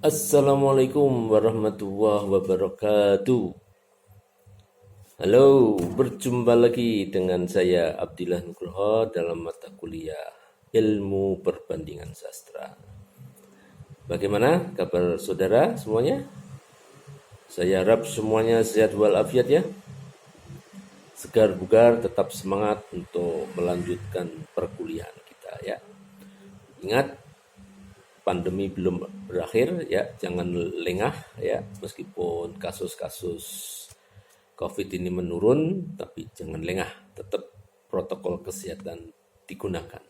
Assalamualaikum warahmatullahi wabarakatuh. Halo, berjumpa lagi dengan saya Abdillah Nugroho dalam mata kuliah Ilmu Perbandingan Sastra. Bagaimana kabar saudara semuanya? Saya harap semuanya sehat walafiat ya. Segar bugar, tetap semangat untuk melanjutkan perkuliahan kita ya. Ingat, pandemi belum berakhir ya, jangan lengah ya, meskipun kasus-kasus COVID ini menurun, tapi jangan lengah, tetap protokol kesehatan digunakan.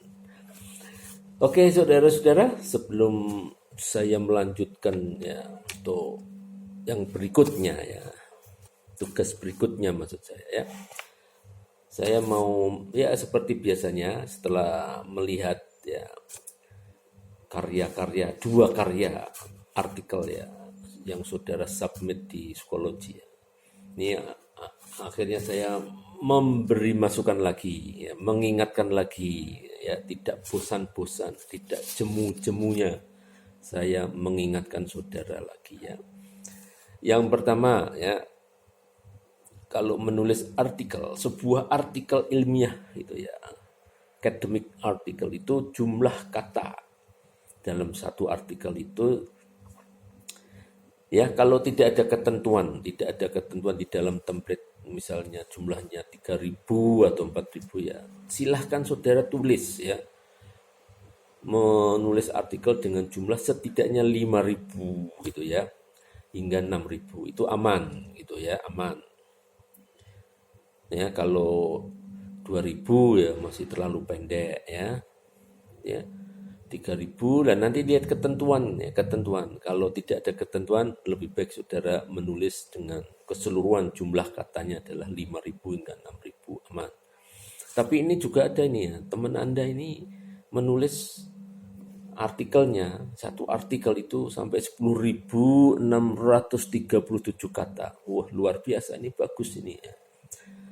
Oke, saudara-saudara, sebelum saya melanjutkan ya untuk yang berikutnya ya, tugas berikutnya maksud saya ya. Saya mau ya seperti biasanya setelah melihat ya dua karya artikel ya yang saudara submit di psikologi ya. Ini akhirnya saya memberi masukan lagi, ya, mengingatkan lagi, ya tidak bosan-bosan, tidak jemu-jemunya saya mengingatkan saudara lagi ya. Yang pertama ya, kalau menulis artikel, sebuah artikel ilmiah itu ya, academic article itu jumlah kata dalam satu artikel itu ya, kalau tidak ada ketentuan di dalam template misalnya jumlahnya 3.000 atau 4.000 ya, silahkan saudara tulis ya, menulis artikel dengan jumlah setidaknya 5.000 gitu ya, hingga 6.000 itu aman gitu ya, aman ya. Kalau 2.000 ya masih terlalu pendek ya, ya 3.000 dan nanti lihat ketentuan ya, ketentuan. Kalau tidak ada ketentuan, lebih baik saudara menulis dengan keseluruhan jumlah katanya adalah 5.000 hingga 6.000 aman. Tapi ini juga ada nih ya, teman Anda ini menulis artikelnya, satu artikel itu sampai 10.637 kata. Wah, luar biasa, ini bagus ini ya.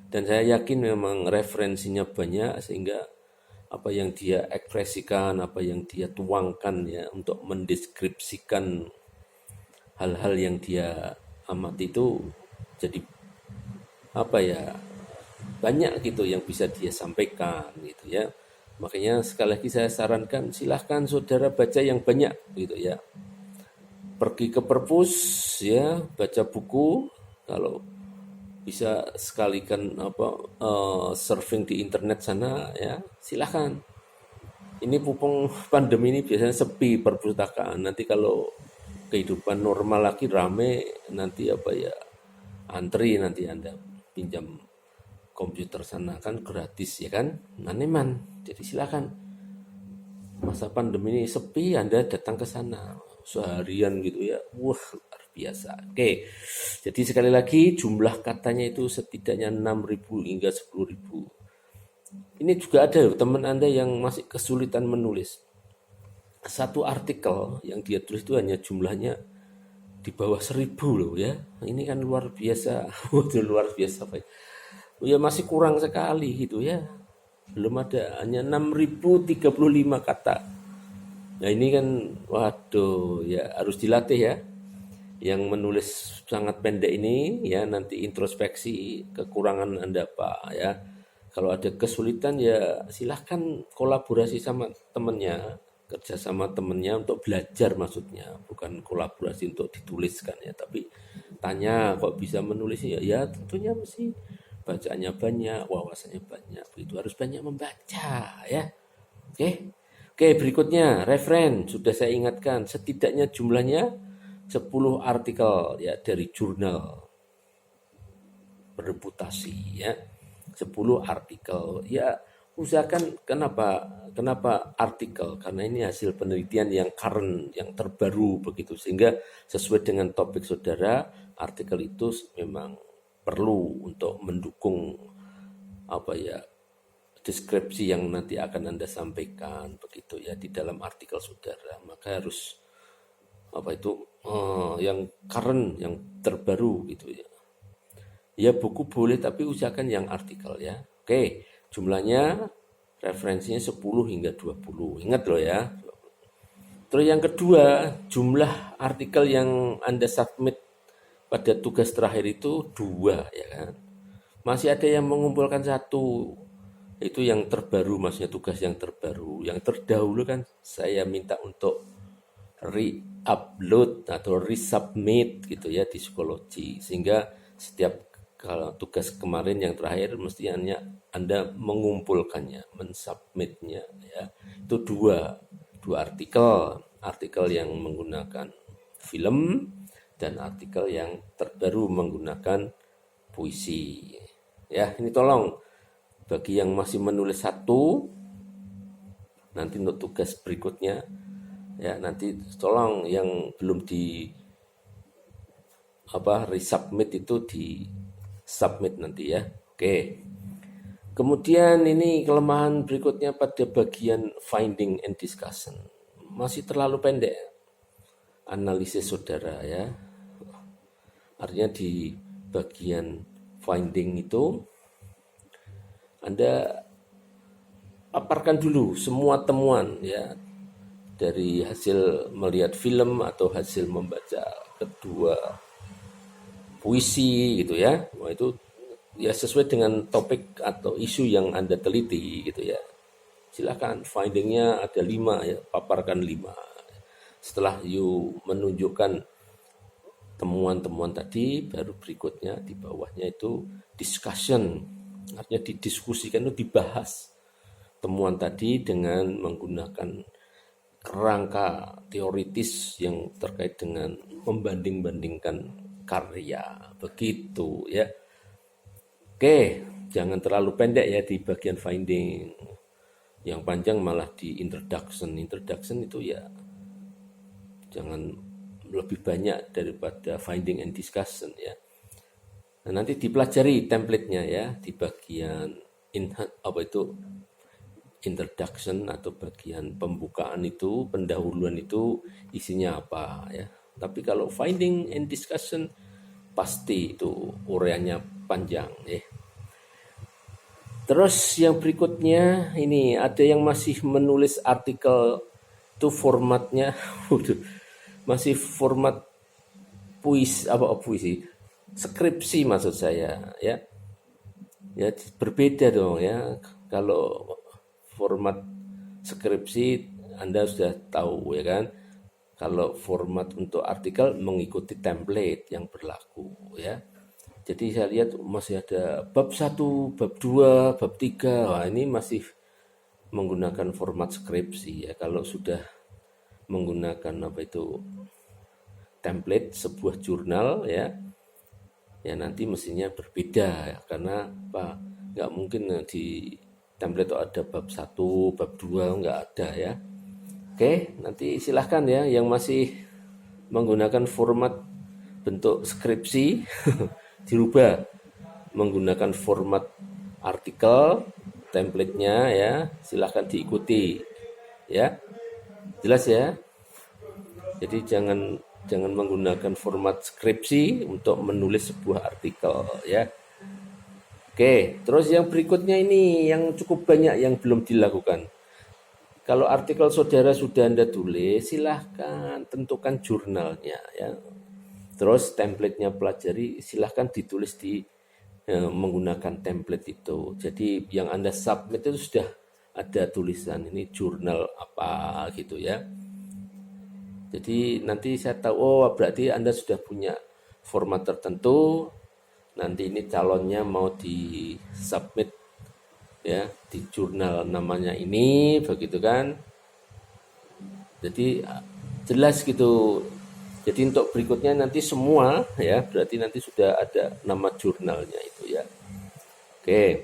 Dan saya yakin memang referensinya banyak sehingga apa yang dia ekspresikan, apa yang dia tuangkan ya untuk mendeskripsikan hal-hal yang dia amati itu jadi apa ya, banyak gitu yang bisa dia sampaikan gitu ya. Makanya sekali lagi saya sarankan silahkan saudara baca yang banyak gitu ya. Pergi ke perpus ya, baca buku, kalau bisa sekalikan surfing di internet sana ya, silahkan. Ini pupung pandemi ini biasanya sepi perpustakaan. Nanti kalau kehidupan normal lagi rame, nanti apa ya, antri, nanti Anda pinjam komputer sana kan gratis ya kan, maneman. Jadi silahkan. Masa pandemi ini sepi, Anda datang ke sana seharian gitu ya, wah luar biasa. Oke, jadi sekali lagi jumlah katanya itu setidaknya 6.000 hingga 10.000. Ini juga ada teman Anda yang masih kesulitan menulis. Satu artikel yang dia tulis itu hanya jumlahnya di bawah 1.000 loh ya. Ini kan luar biasa, waduh luar biasa Pak. Ya masih kurang sekali gitu ya. Belum ada, hanya 6.035 kata. Nah ini kan, waduh ya harus dilatih ya. Yang menulis sangat pendek ini ya, nanti introspeksi kekurangan Anda Pak ya. Kalau ada kesulitan ya silahkan kolaborasi sama temennya, kerja sama temennya untuk belajar maksudnya, bukan kolaborasi untuk dituliskan ya, tapi tanya kok bisa menulis ya, ya tentunya mesti bacaannya banyak, wawasannya banyak, begitu harus banyak membaca ya. Oke. Oke, berikutnya referen sudah saya ingatkan setidaknya jumlahnya 10 artikel ya dari jurnal bereputasi ya. 10 artikel ya, usahakan. Kenapa artikel? Karena ini hasil penelitian yang current, yang terbaru begitu, sehingga sesuai dengan topik saudara, artikel itu memang perlu untuk mendukung apa ya, deskripsi yang nanti akan Anda sampaikan begitu ya di dalam artikel saudara. Maka harus apa itu yang current, yang terbaru gitu ya. Ya buku boleh tapi usahakan yang artikel ya. Oke, jumlahnya referensinya 10 hingga 20. Ingat loh ya. Terus yang kedua, jumlah artikel yang Anda submit pada tugas terakhir itu 2, ya kan. Masih ada yang mengumpulkan 1, itu yang terbaru, maksudnya tugas yang terbaru. Yang terdahulu kan saya minta untuk re-upload atau resubmit gitu ya di psikologi, sehingga setiap kalau tugas kemarin yang terakhir mesti Anda mengumpulkannya, mensubmitnya ya. Itu dua artikel yang menggunakan film dan artikel yang terbaru menggunakan puisi. Ya, ini tolong bagi yang masih menulis 1, nanti untuk tugas berikutnya ya, nanti tolong yang belum di resubmit itu di submit nanti ya. Oke. Kemudian ini kelemahan berikutnya pada bagian finding and discussion. Masih terlalu pendek analisis saudara ya. Artinya di bagian finding itu Anda paparkan dulu semua temuan ya, dari hasil melihat film atau hasil membaca kedua puisi gitu ya. Wah, itu ya sesuai dengan topik atau isu yang Anda teliti gitu ya. Silakan, findingnya ada 5 ya, paparkan 5. Setelah you menunjukkan temuan-temuan tadi, baru berikutnya di bawahnya itu discussion. Artinya didiskusikan, itu dibahas temuan tadi dengan menggunakan kerangka teoritis yang terkait dengan membanding-bandingkan karya, begitu ya. Oke, jangan terlalu pendek ya di bagian finding. Yang panjang malah di introduction. Introduction itu ya jangan lebih banyak daripada finding and discussion ya. Nah, nanti dipelajari template-nya ya di bagian introduction atau bagian pembukaan itu, pendahuluan itu isinya apa ya. Tapi kalau finding and discussion pasti itu ureannya panjang ya. Terus yang berikutnya ini ada yang masih menulis artikel itu formatnya masih format puisi skripsi maksud saya ya. Ya berbeda dong ya. Kalau format skripsi Anda sudah tahu ya kan. Kalau format untuk artikel mengikuti template yang berlaku ya. Jadi saya lihat masih ada bab 1, bab 2, bab 3. Wah, ini masih menggunakan format skripsi ya. Kalau sudah menggunakan template sebuah jurnal ya, ya nanti mestinya berbeda ya, karena nggak mungkin di template itu ada bab 1, bab 2, nggak ada ya. Oke, nanti silahkan ya yang masih menggunakan format bentuk skripsi dirubah menggunakan format artikel, template-nya ya, silahkan diikuti ya. Jelas ya. Jadi jangan menggunakan format skripsi untuk menulis sebuah artikel ya. Oke, terus yang berikutnya ini yang cukup banyak yang belum dilakukan. Kalau artikel saudara sudah Anda tulis, silahkan tentukan jurnalnya ya. Terus template-nya pelajari, silahkan ditulis menggunakan template itu. Jadi yang Anda submit itu sudah ada tulisan ini jurnal apa gitu ya. Jadi nanti saya tahu, berarti Anda sudah punya format tertentu. Nanti ini calonnya mau di submit ya di jurnal namanya ini, begitu kan. Jadi jelas gitu. Jadi untuk berikutnya nanti semua ya, berarti nanti sudah ada nama jurnalnya itu ya. Oke.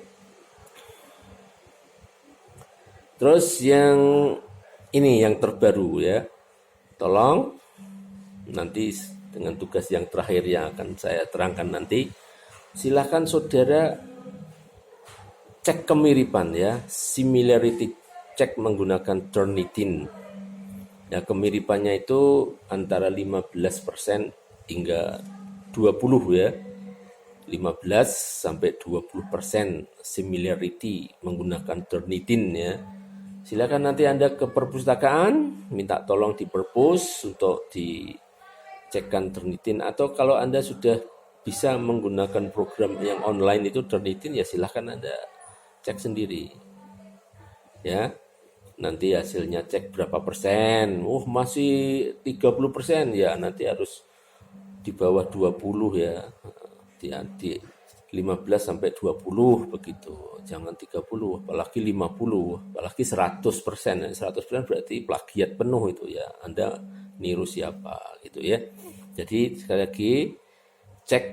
Terus yang ini yang terbaru ya. Tolong nanti dengan tugas yang terakhir yang akan saya terangkan nanti, silakan saudara cek kemiripan ya, similarity check menggunakan Turnitin. Ya, kemiripannya itu antara 15% hingga 20 ya. 15 sampai 20% similarity menggunakan Turnitin ya. Silakan nanti Anda ke perpustakaan, minta tolong di perpus untuk dicekkan Turnitin, atau kalau Anda sudah bisa menggunakan program yang online itu Turnitin, ya silakan Anda cek sendiri. Ya, nanti hasilnya cek berapa persen. Masih 30%, ya nanti harus di bawah 20 ya. Di 15 sampai 20 begitu. Jangan 30, apalagi 50, apalagi 100%. 100% berarti plagiat penuh itu ya. Anda niru siapa gitu ya. Jadi sekali lagi cek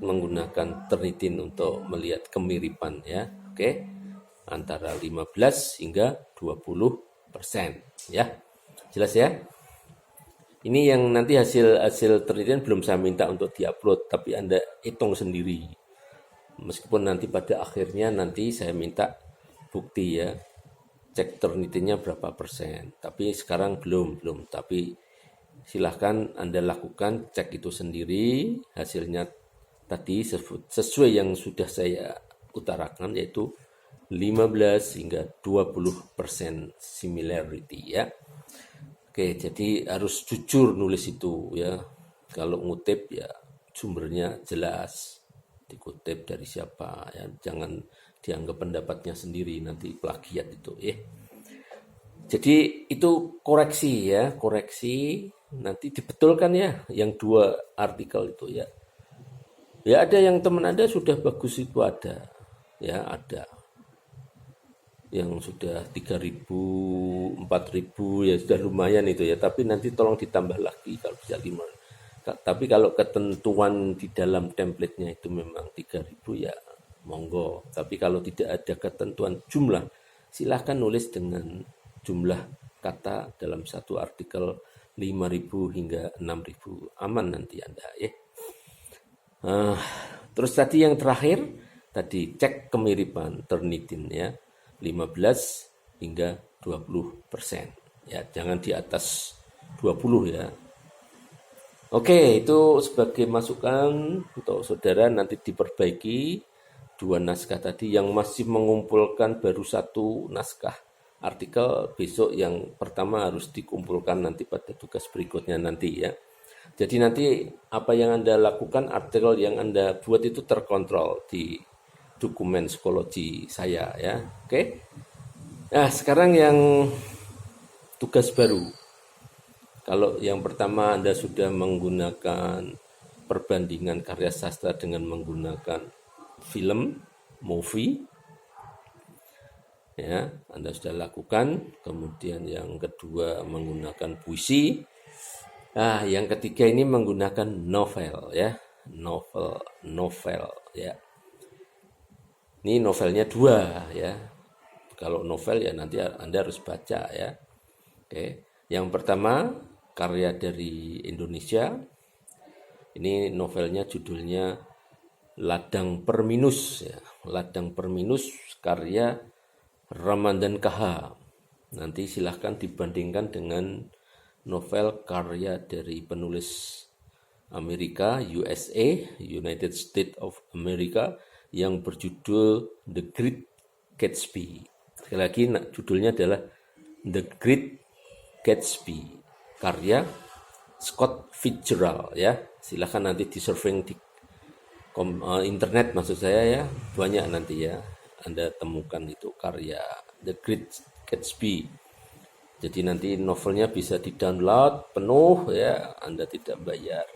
menggunakan Turnitin untuk melihat kemiripan ya. Oke. Antara 15 hingga 20% ya. Jelas ya? Ini yang nanti hasil Turnitin belum saya minta untuk diupload, tapi Anda hitung sendiri. Meskipun nanti pada akhirnya nanti saya minta bukti ya, cek Turnitinnya berapa persen. Tapi sekarang belum. Tapi silahkan Anda lakukan cek itu sendiri. Hasilnya tadi sesuai yang sudah saya utarakan, yaitu 15 hingga 20% similarity ya. Oke, jadi harus jujur nulis itu ya. Kalau ngutip ya sumbernya jelas, dikutip dari siapa ya. Jangan dianggap pendapatnya sendiri, nanti plagiat itu ya. Jadi itu koreksi ya, koreksi nanti dibetulkan ya yang 2 artikel itu ya. Ya ada yang teman Anda sudah bagus itu ada. Ya ada. Yang sudah 3.000, 4.000 ya sudah lumayan itu ya, tapi nanti tolong ditambah lagi kalau bisa 5. Tapi kalau ketentuan di dalam template-nya itu memang 3.000 ya monggo, tapi kalau tidak ada ketentuan jumlah silahkan nulis dengan jumlah kata dalam satu artikel 5.000 hingga 6.000, aman nanti Anda ya. Terus tadi yang terakhir tadi cek kemiripan Turnitin ya, 15 hingga 20% ya, jangan di atas 20 ya. Oke, itu sebagai masukan untuk saudara nanti diperbaiki 2 naskah tadi. Yang masih mengumpulkan baru 1 naskah artikel, besok yang pertama harus dikumpulkan nanti pada tugas berikutnya nanti ya. Jadi nanti apa yang Anda lakukan, artikel yang Anda buat itu terkontrol di dokumen psikologi saya ya. Oke. Nah, sekarang yang tugas baru. Kalau yang pertama Anda sudah menggunakan perbandingan karya sastra dengan menggunakan film, movie. Ya, Anda sudah lakukan. Kemudian yang kedua menggunakan puisi. Nah, yang ketiga ini menggunakan novel ya. Novel ya. Ini novelnya 2 ya. Kalau novel ya nanti Anda harus baca ya. Oke. Yang pertama karya dari Indonesia. Ini novelnya judulnya Ladang Perminus ya. Ladang Perminus karya Ramadhan KH. Nanti silahkan dibandingkan dengan novel karya dari penulis Amerika, USA, United States of America, yang berjudul The Great Gatsby. Sekali lagi judulnya adalah The Great Gatsby, karya Scott Fitzgerald ya. Silakan nanti di surfing di internet maksud saya ya, banyak nanti ya Anda temukan itu karya The Great Gatsby. Jadi nanti novelnya bisa di-download penuh ya, Anda tidak bayar.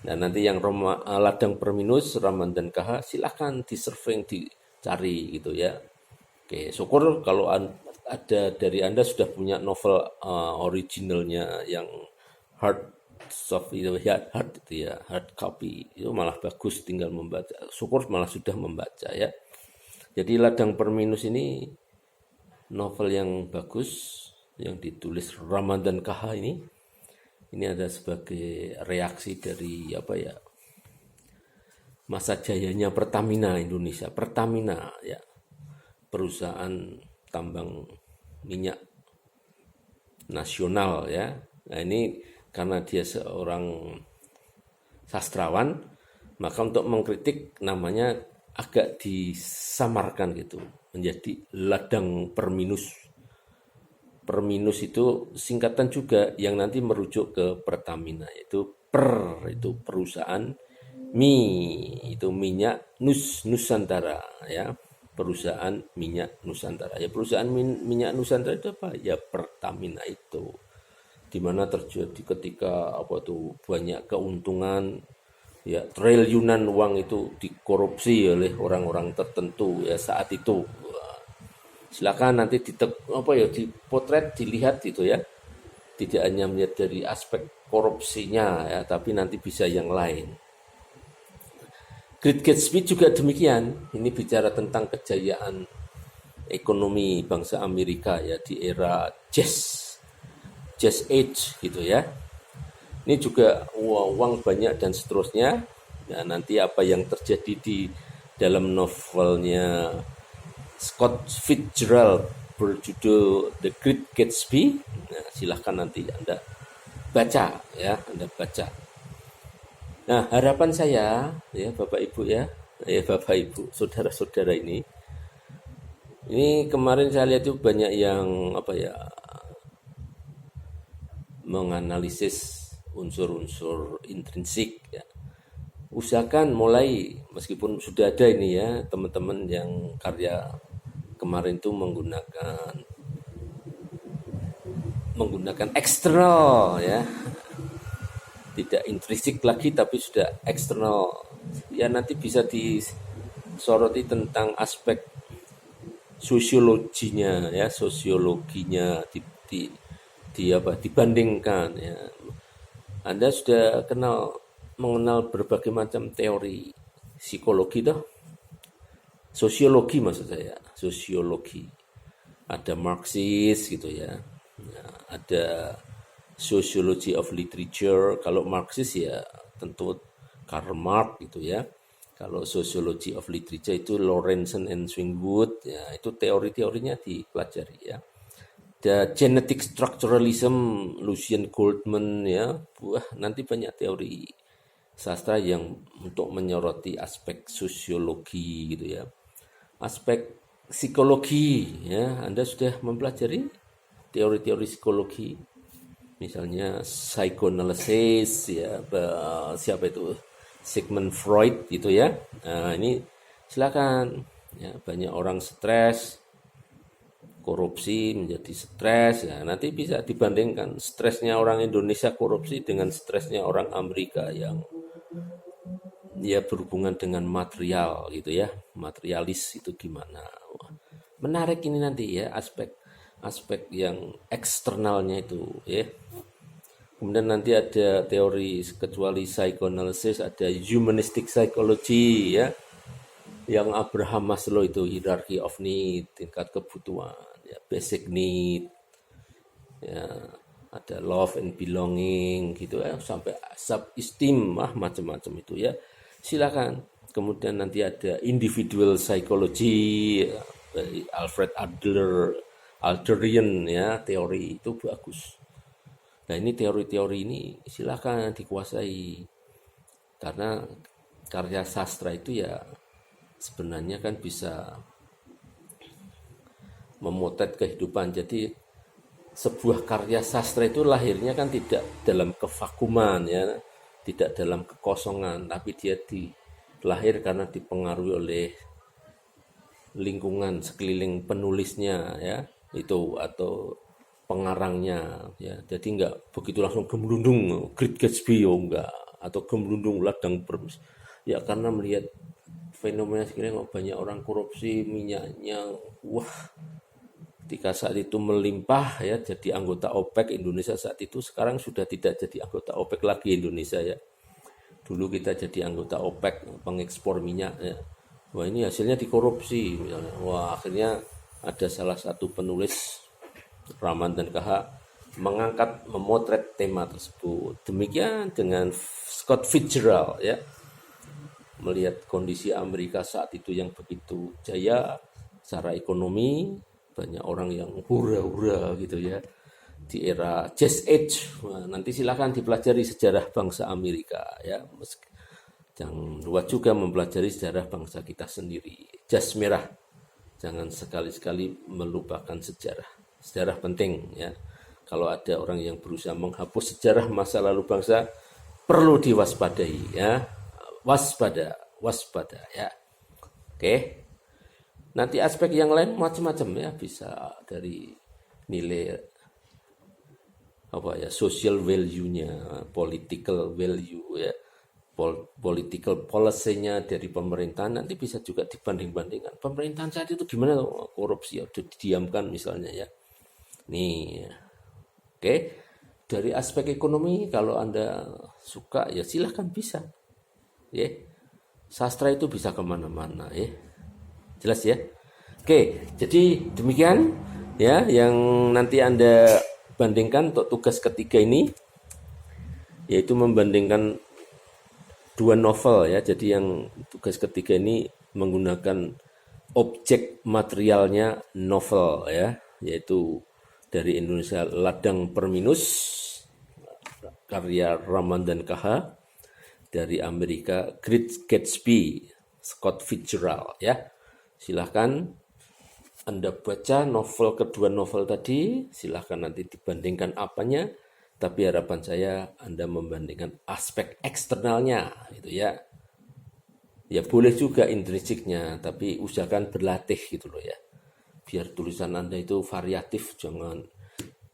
Nah nanti yang Ladang Perminus Ramadhan KH silahkan di surfing, dicari gitu ya. Oke, syukur kalau ada dari Anda sudah punya novel originalnya yang hard soft itu ya, hard copy itu malah bagus, tinggal membaca. Syukur malah sudah membaca ya. Jadi Ladang Perminus ini novel yang bagus yang ditulis Ramadhan KH ini. Ini ada sebagai reaksi dari masa jayanya Pertamina Indonesia. Pertamina ya, perusahaan tambang minyak nasional ya. Nah ini karena dia seorang sastrawan, maka untuk mengkritik namanya agak disamarkan gitu menjadi Ladang Perminus. Per minus itu singkatan juga yang nanti merujuk ke Pertamina, yaitu per itu perusahaan, mi itu minyak Nusantara ya, perusahaan minyak Nusantara. Ya perusahaan minyak Nusantara itu apa? Ya Pertamina itu. Di mana terjadi ketika apa tuh banyak keuntungan, ya triliunan uang itu dikorupsi oleh orang-orang tertentu ya saat itu. Silakan nanti dipotret, dilihat gitu ya. Tidak hanya melihat dari aspek korupsinya ya, tapi nanti bisa yang lain. Great Gatsby juga demikian. Ini bicara tentang kejayaan ekonomi bangsa Amerika ya di era Jazz Age gitu ya. Ini juga uang banyak dan seterusnya. Nah, nanti apa yang terjadi di dalam novelnya Scott Fitzgerald berjudul The Great Gatsby. Nah, silahkan nanti Anda baca ya, Anda baca. Nah, harapan saya ya Bapak Ibu ya Bapak Ibu, saudara-saudara ini kemarin saya lihat itu banyak yang menganalisis unsur-unsur intrinsik ya. Usahakan mulai, meskipun sudah ada ini ya teman-teman yang karya kemarin itu menggunakan eksternal ya, tidak intrinsik lagi tapi sudah eksternal ya, nanti bisa disoroti tentang aspek sosiologinya dibandingkan ya. Anda sudah mengenal berbagai macam teori psikologi toh, sosiologi maksud saya, sosiologi. Ada Marxis gitu ya. Nah, ada Sociology of Literature. Kalau Marxis ya tentu Karl Marx gitu ya. Kalau Sociology of Literature itu Lawrenson and Swingwood ya, itu teori-teorinya dipelajari ya. Ada Genetic Structuralism Lucien Goldman ya. Nanti banyak teori sastra yang untuk menyoroti aspek sosiologi gitu ya. Aspek psikologi ya, Anda sudah mempelajari teori-teori psikologi, misalnya psychoanalysis ya, siapa itu, Sigmund Freud gitu ya. Nah, ini silakan ya, banyak orang stres, korupsi menjadi stres ya, nanti bisa dibandingkan stresnya orang Indonesia korupsi dengan stresnya orang Amerika yang ya berhubungan dengan material gitu ya, materialis itu gimana. Menarik ini nanti ya, aspek yang eksternalnya itu ya. Kemudian nanti ada teori, kecuali psychoanalysis, ada humanistic psychology ya, yang Abraham Maslow itu hierarchy of need, tingkat kebutuhan ya, basic need ya, ada love and belonging gitu ya, sampai self-esteem macam-macam itu ya. Silakan. Kemudian nanti ada individual psychology ya, dari Alfred Adlerian ya, teori itu bagus. Nah, ini teori-teori ini silakan dikuasai, karena karya sastra itu ya sebenarnya kan bisa memotret kehidupan. Jadi sebuah karya sastra itu lahirnya kan tidak dalam kevakuman ya, tidak dalam kekosongan, tapi dia lahir karena dipengaruhi oleh lingkungan sekeliling penulisnya ya, itu atau pengarangnya ya. Jadi enggak begitu langsung gemblundung Great Gatsby enggak, atau gemblundung ladang permis ya, karena melihat fenomena sekarang banyak orang korupsi minyaknya, ketika saat itu melimpah ya, jadi anggota OPEC Indonesia saat itu. Sekarang sudah tidak jadi anggota OPEC lagi Indonesia ya. Dulu kita jadi anggota OPEC, pengekspor minyak ya. Wah, ini hasilnya dikorupsi misalnya. Wah, akhirnya ada salah satu penulis Rahman dan KH memotret tema tersebut. Demikian dengan Scott Fitzgerald ya, melihat kondisi Amerika saat itu yang begitu jaya secara ekonomi, banyak orang yang hura-hura gitu ya, di era Jazz Age. Nah, nanti silakan dipelajari sejarah bangsa Amerika ya. Jangan lupa juga mempelajari sejarah bangsa kita sendiri. Jas merah, jangan sekali-sekali melupakan sejarah. Sejarah penting ya. Kalau ada orang yang berusaha menghapus sejarah masa lalu bangsa, perlu diwaspadai ya. Waspada, waspada ya. Oke. Nanti aspek yang lain macam-macam ya, bisa dari nilai apa ya, social value-nya, political value ya, political policy-nya dari pemerintahan, nanti bisa juga dibanding-bandingkan. Pemerintahan saat itu gimana, korupsi ya, didiamkan misalnya ya. Nih, oke. Dari aspek ekonomi, kalau Anda suka ya silahkan bisa. Ya, sastra itu bisa kemana-mana ya. Jelas ya. Oke, jadi demikian ya yang nanti Anda bandingkan untuk tugas ketiga ini, yaitu membandingkan dua novel ya. Jadi yang tugas ketiga ini menggunakan objek materialnya novel ya, yaitu dari Indonesia Ladang Perminus karya Ramadhan KH, dari Amerika Great Gatsby Scott Fitzgerald ya. Silahkan Anda baca kedua novel tadi, silahkan nanti dibandingkan apanya, tapi harapan saya Anda membandingkan aspek eksternalnya gitu ya. Ya boleh juga intrinsiknya, tapi usahakan berlatih gitu loh ya. Biar tulisan Anda itu variatif, jangan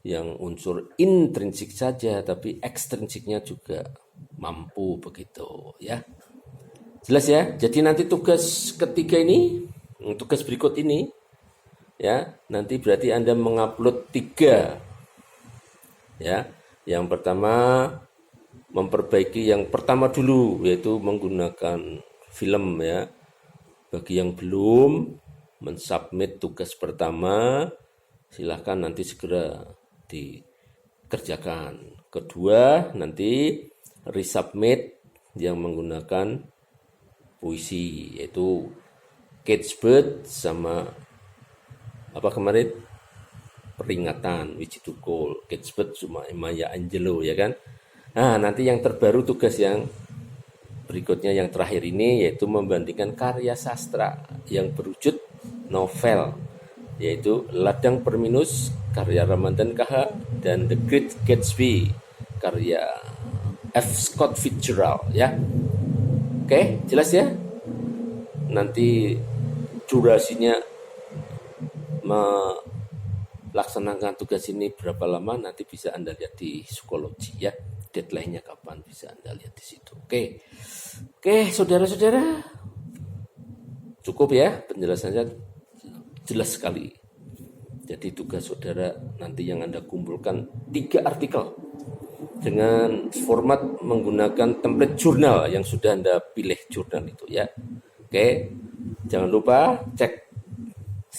yang unsur intrinsik saja, tapi ekstrinsiknya juga mampu begitu ya. Jelas ya? Jadi nanti tugas ketiga ini, tugas berikut ini ya, nanti berarti Anda mengupload 3 ya. Yang pertama memperbaiki yang pertama dulu, yaitu menggunakan film ya. Bagi yang belum mensubmit tugas pertama, silahkan nanti segera dikerjakan. Kedua, nanti resubmit yang menggunakan puisi, yaitu Catchbird sama apa kemarin, peringatan Wiji Tukul, Catchbird cuma Maya Angelou ya kan. Nah, nanti yang terbaru tugas yang berikutnya yang terakhir ini, yaitu membandingkan karya sastra yang berwujud novel, yaitu Ladang Perminus karya Ramadhan KH dan The Great Gatsby karya F. Scott Fitzgerald ya. Oke, jelas ya? Nanti durasinya melaksanakan tugas ini berapa lama, nanti bisa Anda lihat di psikologi ya. Deadline-nya kapan bisa Anda lihat di situ. Oke, saudara-saudara, cukup ya penjelasannya, jelas sekali. Jadi tugas saudara nanti yang Anda kumpulkan 3 artikel dengan format menggunakan template jurnal yang sudah Anda pilih jurnal itu ya. Oke, jangan lupa cek